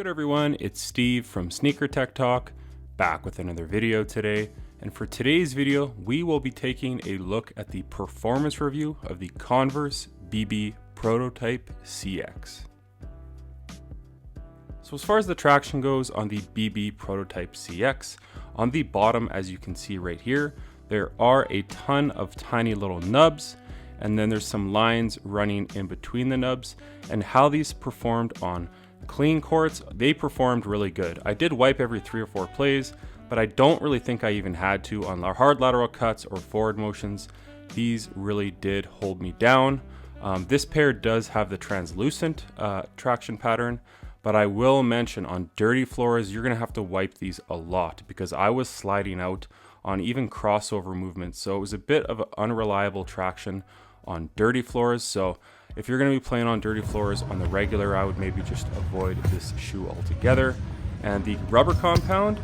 Good everyone, it's Steve from Sneaker Tech Talk, back with another video today. And for today's video, we will be taking a look at the performance review of the Converse BB Prototype CX. So as far as the traction goes on the BB Prototype CX, on the bottom, as you can see right here, there are a ton of tiny little nubs, and then there's some lines running in between the nubs. And how these performed on clean courts, they performed really good. I did wipe every 3 or 4 plays, but I don't really think I even had to on hard lateral cuts or forward motions. These really did hold me down. This pair does have the translucent traction pattern, but I will mention on dirty floors, you're gonna have to wipe these a lot because I was sliding out on even crossover movements. So it was a bit of an unreliable traction on dirty floors. So if you're gonna be playing on dirty floors on the regular, I would maybe just avoid this shoe altogether. And the rubber compound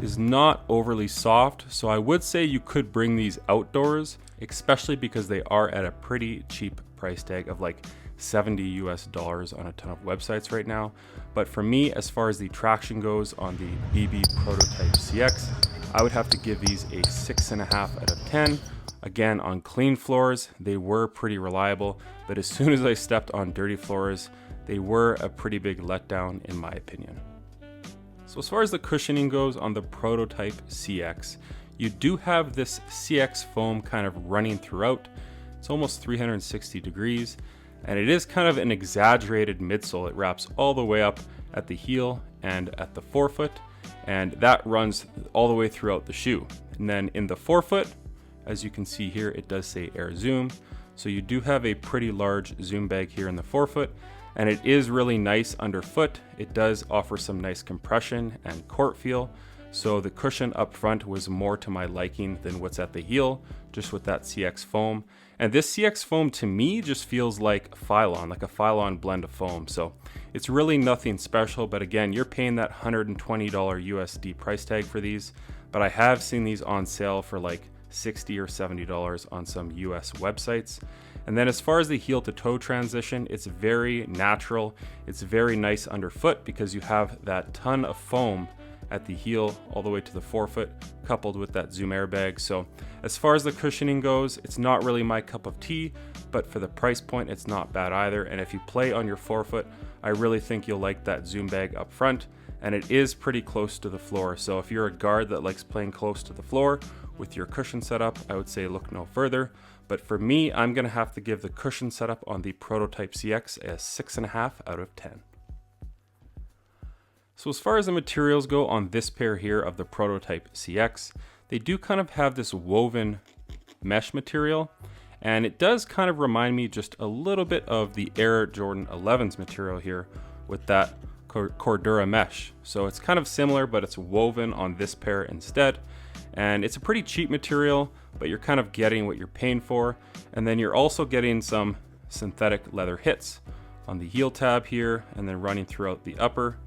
is not overly soft. So I would say you could bring these outdoors, especially because they are at a pretty cheap price tag of like $70 US on a ton of websites right now. But for me, as far as the traction goes on the BB Prototype CX, I would have to give these a 6.5 out of 10. Again, on clean floors, they were pretty reliable, but as soon as I stepped on dirty floors, they were a pretty big letdown in my opinion. So as far as the cushioning goes on the Prototype CX, you do have this CX foam kind of running throughout. It's almost 360 degrees, and it is kind of an exaggerated midsole. It wraps all the way up at the heel and at the forefoot, and that runs all the way throughout the shoe. And then in the forefoot, as you can see here, it does say Air Zoom. So you do have a pretty large zoom bag here in the forefoot, and it is really nice underfoot. It does offer some nice compression and court feel. So the cushion up front was more to my liking than what's at the heel, just with that CX foam. And this CX foam to me just feels like Phylon, like a Phylon blend of foam. So it's really nothing special, but again, you're paying that $120 USD price tag for these. But I have seen these on sale for like $60 or $70 on some US websites. And then as far as the heel to toe transition, it's very natural. It's very nice underfoot because you have that ton of foam at the heel all the way to the forefoot, coupled with that Zoom airbag. So as far as the cushioning goes, it's not really my cup of tea, but for the price point, it's not bad either. And if you play on your forefoot, I really think you'll like that Zoom bag up front, and it is pretty close to the floor. So if you're a guard that likes playing close to the floor with your cushion setup, I would say look no further. But for me, I'm gonna have to give the cushion setup on the Prototype CX a 6.5 out of 10. So as far as the materials go on this pair here of the Prototype CX, they do kind of have this woven mesh material, and it does kind of remind me just a little bit of the Air Jordan 11's material here with that Cordura mesh. So it's kind of similar, but it's woven on this pair instead. And it's a pretty cheap material, but you're kind of getting what you're paying for. And then you're also getting some synthetic leather hits on the heel tab here, and then running throughout the upper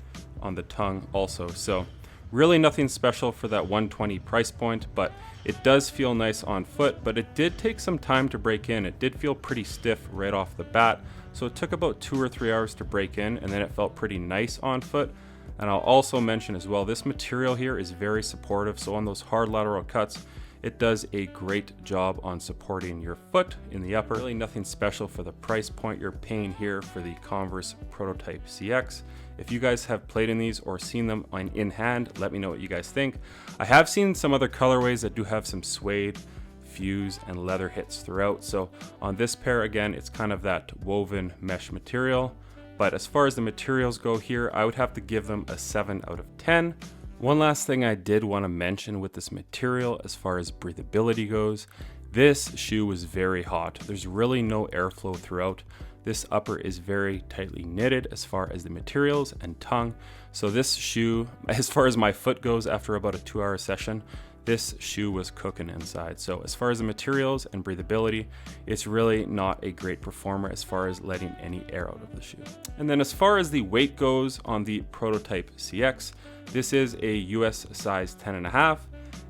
on the tongue also. So really nothing special for that 120 price point, but it does feel nice on foot, but it did take some time to break in. It did feel pretty stiff right off the bat. So it took about 2 or 3 hours to break in, and then it felt pretty nice on foot. And I'll also mention as well, this material here is very supportive. So on those hard lateral cuts, it does a great job on supporting your foot in the upper. Really nothing special for the price point you're paying here for the Converse Prototype CX. If you guys have played in these or seen them in hand, let me know what you guys think. I have seen some other colorways that do have some suede, fuse, and leather hits throughout. So on this pair, again, it's kind of that woven mesh material. But as far as the materials go here, I would have to give them a 7 out of 10. One last thing I did want to mention with this material as far as breathability goes, this shoe was very hot. There's really no airflow throughout. This upper is very tightly knitted as far as the materials and tongue. So this shoe, as far as my foot goes after about a 2-hour session, this shoe was cooking inside. So as far as the materials and breathability, it's really not a great performer as far as letting any air out of the shoe. And then as far as the weight goes on the Prototype CX, this is a US size 10.5,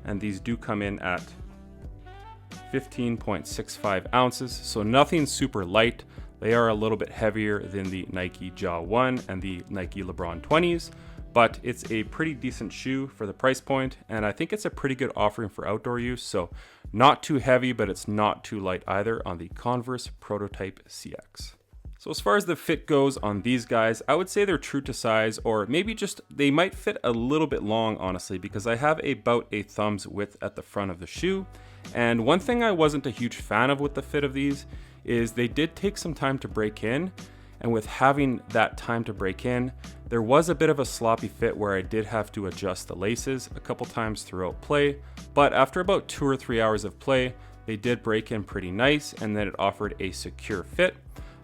and these do come in at 15.65 ounces. So nothing super light. They are a little bit heavier than the Nike Jaw 1 and the Nike LeBron 20s, but it's a pretty decent shoe for the price point, and I think it's a pretty good offering for outdoor use. So not too heavy, but it's not too light either on the Converse Prototype CX. So as far as the fit goes on these guys, I would say they're true to size, or maybe just they might fit a little bit long, honestly, because I have about a thumb's width at the front of the shoe. And one thing I wasn't a huge fan of with the fit of these is they did take some time to break in. And with having that time to break in, there was a bit of a sloppy fit where I did have to adjust the laces a couple times throughout play. But after about 2 or 3 hours of play, they did break in pretty nice, and then it offered a secure fit.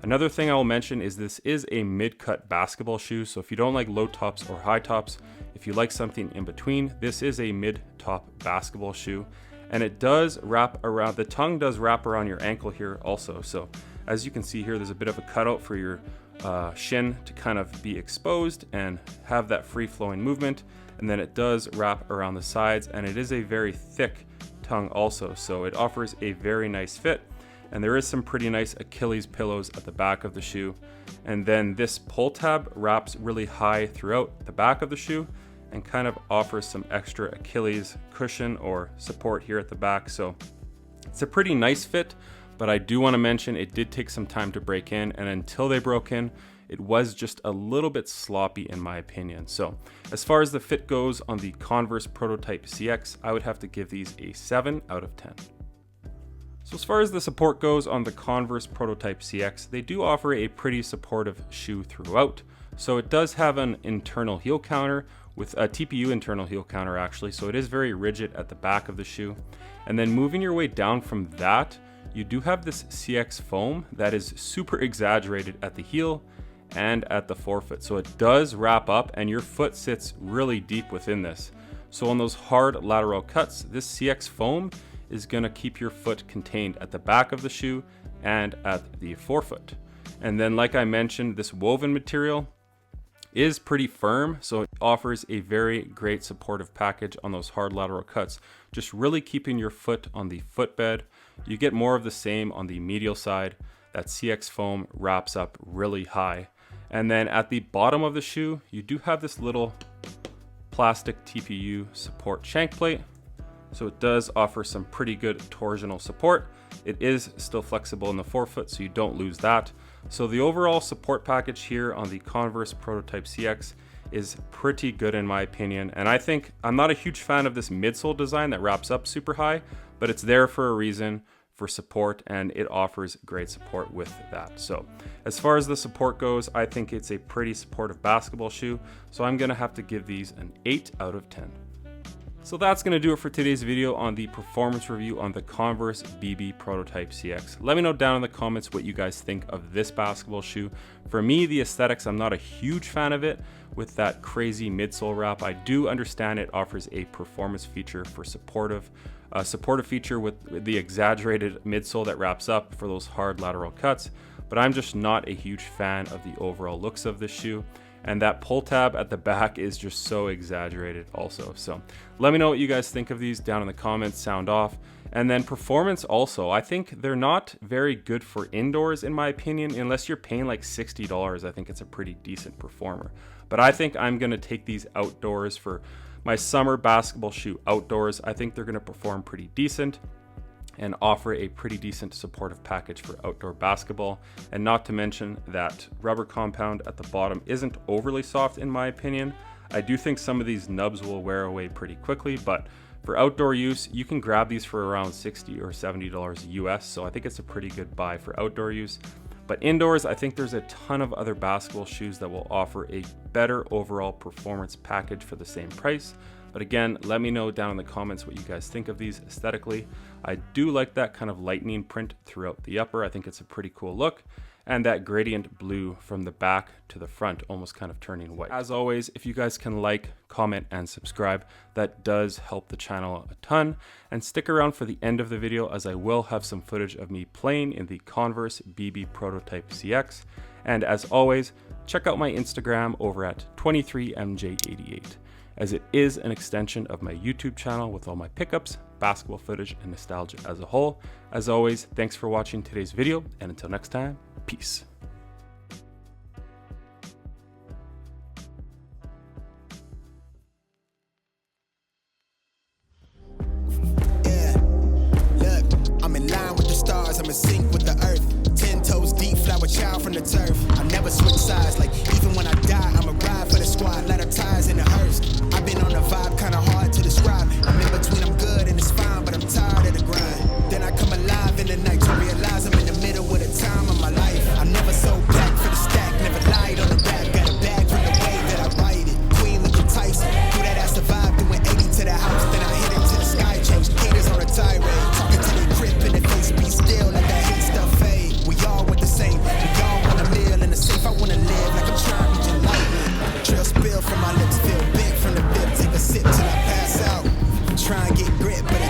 Another thing I will mention is this is a mid-cut basketball shoe, so if you don't like low tops or high tops, if you like something in between, this is a mid-top basketball shoe. And it does wrap around, the tongue does wrap around your ankle here also. So as you can see here, there's a bit of a cutout for your shin to kind of be exposed and have that free-flowing movement. And then it does wrap around the sides, and it is a very thick tongue also. So it offers a very nice fit. And there is some pretty nice Achilles pillows at the back of the shoe. And then this pull tab wraps really high throughout the back of the shoe and kind of offers some extra Achilles cushion or support here at the back. So it's a pretty nice fit, but I do want to mention it did take some time to break in, and until they broke in, it was just a little bit sloppy in my opinion. So as far as the fit goes on the Converse Prototype CX, I would have to give these a 7 out of 10. So as far as the support goes on the Converse Prototype CX, they do offer a pretty supportive shoe throughout. So it does have an internal heel counter with a TPU internal heel counter actually, so it is very rigid at the back of the shoe. And then moving your way down from that, you do have this CX foam that is super exaggerated at the heel and at the forefoot. So it does wrap up and your foot sits really deep within this. So on those hard lateral cuts, this CX foam is going to keep your foot contained at the back of the shoe and at the forefoot. And then like I mentioned, this woven material is pretty firm, so it offers a very great supportive package on those hard lateral cuts, just really keeping your foot on the footbed. You get more of the same on the medial side. That CX foam wraps up really high. And then at the bottom of the shoe, you do have this little plastic TPU support shank plate. So it does offer some pretty good torsional support. It is still flexible in the forefoot, so you don't lose that. So the overall support package here on the Converse Prototype CX is pretty good in my opinion. And I think I'm not a huge fan of this midsole design that wraps up super high, but it's there for a reason, for support, and it offers great support with that. So as far as the support goes, I think it's a pretty supportive basketball shoe. So I'm gonna have to give these an 8 out of 10. So that's going to do it for today's video on the performance review on the Converse BB Prototype CX. Let me know down in the comments what you guys think of this basketball shoe. For me, the aesthetics, I'm not a huge fan of it with that crazy midsole wrap. I do understand it offers a performance feature for supportive feature with the exaggerated midsole that wraps up for those hard lateral cuts, but I'm just not a huge fan of the overall looks of this shoe. And that pull tab at the back is just so exaggerated also. So let me know what you guys think of these down in the comments, sound off. And then performance also, I think they're not very good for indoors in my opinion. Unless you're paying like $60, I think it's a pretty decent performer. But I think I'm gonna take these outdoors for my summer basketball shoe outdoors. I think they're gonna perform pretty decent and offer a pretty decent supportive package for outdoor basketball. And not to mention that rubber compound at the bottom isn't overly soft in my opinion. I do think some of these nubs will wear away pretty quickly, but for outdoor use, you can grab these for around $60 or $70 US. So I think it's a pretty good buy for outdoor use. But indoors, I think there's a ton of other basketball shoes that will offer a better overall performance package for the same price. But again, let me know down in the comments what you guys think of these aesthetically. I do like that kind of lightning print throughout the upper. I think it's a pretty cool look. And that gradient blue from the back to the front, almost kind of turning white. As always, if you guys can like, comment, and subscribe, that does help the channel a ton. And stick around for the end of the video as I will have some footage of me playing in the Converse BB Prototype CX. And as always, check out my Instagram over at 23mj88. as it is an extension of my YouTube channel with all my pickups, basketball footage, and nostalgia as a whole. As always, thanks for watching today's video, and until next time, peace. child from the turf. I never switch sides, like even when I die, I'ma ride for the squad, let her ties in the hearse. I've been on the vibe, kinda hard to describe. I'm in between, I'm good and it's fine, but I'm tired of the grind. Then I come alive in the night to realize I'm in the middle of the time of my life. I never sold back for the stack, never lied on the rap. Got a bag from the way that I write it. Queen looking Tyson, do that ass survive, doing 80 to the house, then I hit it to the sky change. Haters on a tirade, talking to the grip in the face, be still, let that hate stuff fade. We all want the same, we all want a meal in the safe. I wanna live like I'm trying to reach enlightenment. Trail spill from my lips, feel big from the bib, take a sip till I pass out. Try and get grit, but